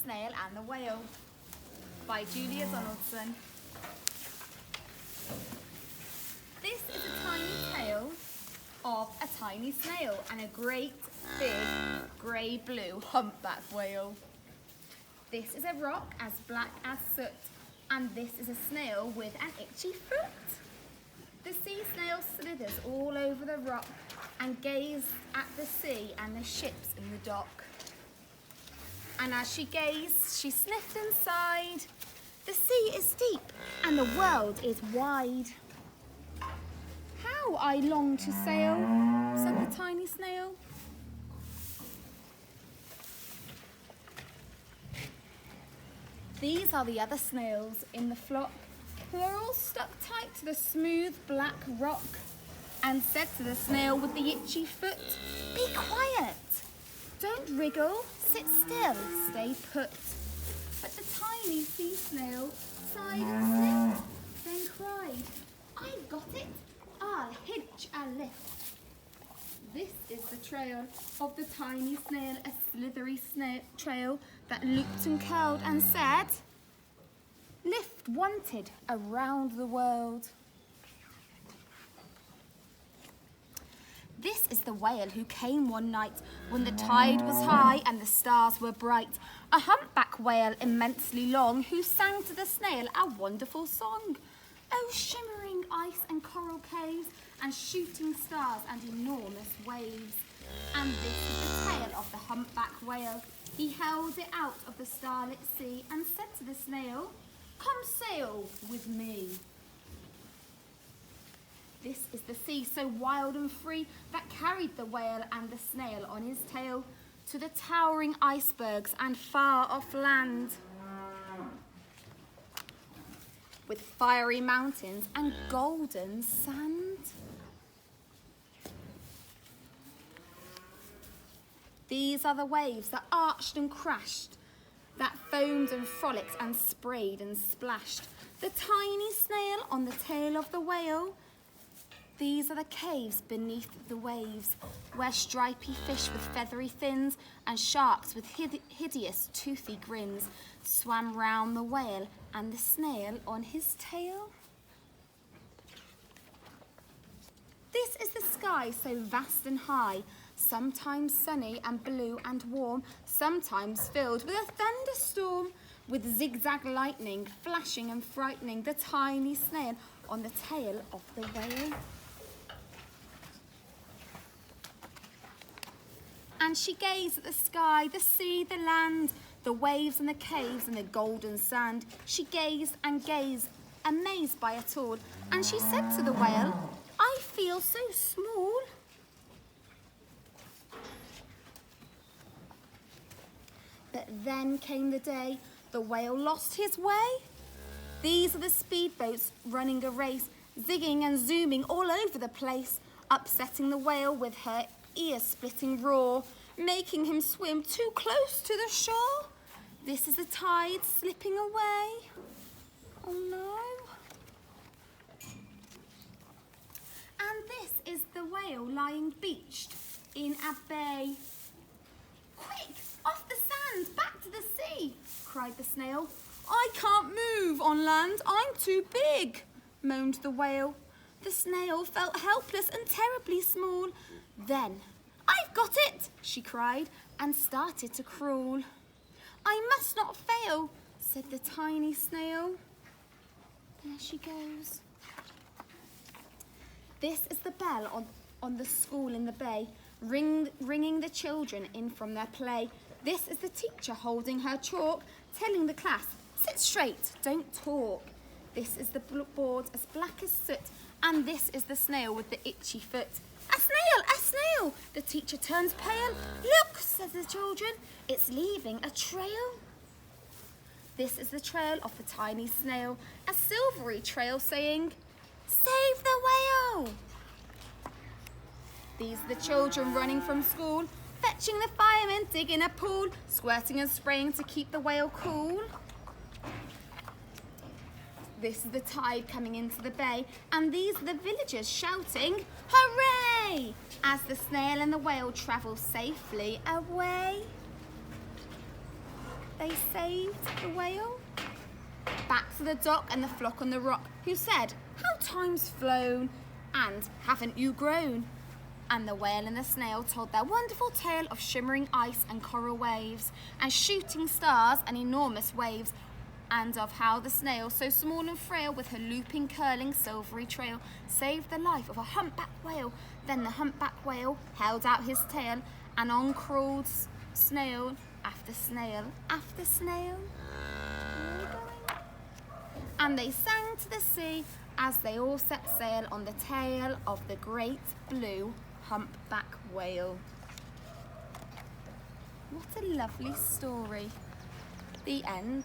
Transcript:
Snail and the Whale by Julia Donaldson. This is a tiny tale of a tiny snail and a great big grey-blue humpback whale. This is a rock as black as soot, and this is a snail with an itchy foot. The sea snail slithers all over the rock and gazes at the sea and the ships in the dock. And as she gazed, she sniffed and sighed. The sea is deep and the world is wide. How I long to sail, said the tiny snail. These are the other snails in the flock, who are all stuck tight to the smooth black rock, and said to the snail with the itchy foot, "Be quiet! Don't wriggle, sit still, stay put." But the tiny sea snail sighed and sniffed, then cried, "I've got it! I'll hitch a lift." This is the trail of the tiny snail, a slithery trail that looped and curled and said, "Lift wanted around the world." This is the whale who came one night when the tide was high and the stars were bright. A humpback whale immensely long who sang to the snail a wonderful song. Oh, shimmering ice and coral caves and shooting stars and enormous waves. And this is the tale of the humpback whale. He held it out of the starlit sea and said to the snail, "Come sail with me." This is the sea so wild and free that carried the whale and the snail on his tail to the towering icebergs and far off land, with fiery mountains and golden sand. These are the waves that arched and crashed, that foamed and frolicked and sprayed and splashed. The tiny snail on the tail of the whale. These are the caves beneath the waves, where stripy fish with feathery fins and sharks with hideous toothy grins swam round the whale and the snail on his tail. This is the sky so vast and high, sometimes sunny and blue and warm, sometimes filled with a thunderstorm, with zigzag lightning flashing and frightening the tiny snail on the tail of the whale. And she gazed at the sky, the sea, the land, the waves and the caves and the golden sand. She gazed and gazed, amazed by it all. And she said to the whale, "I feel so small." But then came the day the whale lost his way. These are the speedboats running a race, zigging and zooming all over the place, upsetting the whale with her ear-splitting roar, making him swim too close to the shore. This is the tide slipping away. Oh no. And this is the whale lying beached in a bay. "Quick, off the sand, back to the sea," cried the snail. "I can't move on land, I'm too big," moaned the whale. The snail felt helpless and terribly small. Then, "I've got it," she cried, and started to crawl. "I must not fail," said the tiny snail. There she goes. This is the bell on the school in the bay, ringing the children in from their play. This is the teacher holding her chalk, telling the class, "Sit straight, don't talk." This is the board as black as soot, and this is the snail with the itchy foot. "A snail, a snail!" The teacher turns pale. "Look," says the children, "it's leaving a trail." This is the trail of the tiny snail, a silvery trail saying, "Save the whale!" These are the children running from school, fetching the firemen, digging a pool, squirting and spraying to keep the whale cool. This is the tide coming into the bay, and these are the villagers shouting, "Hooray!" as the snail and the whale travel safely away. They they saved the whale. Back to the dock and the flock on the rock, who said, "How time's flown, and haven't you grown?" And the whale and the snail told their wonderful tale of shimmering ice and coral waves, and shooting stars and enormous waves, and of how the snail, so small and frail, with her looping, curling, silvery trail, saved the life of a humpback whale. Then the humpback whale held out his tail, and on crawled snail after snail after snail. And they sang to the sea as they all set sail on the tail of the great blue humpback whale. What a lovely story. The end.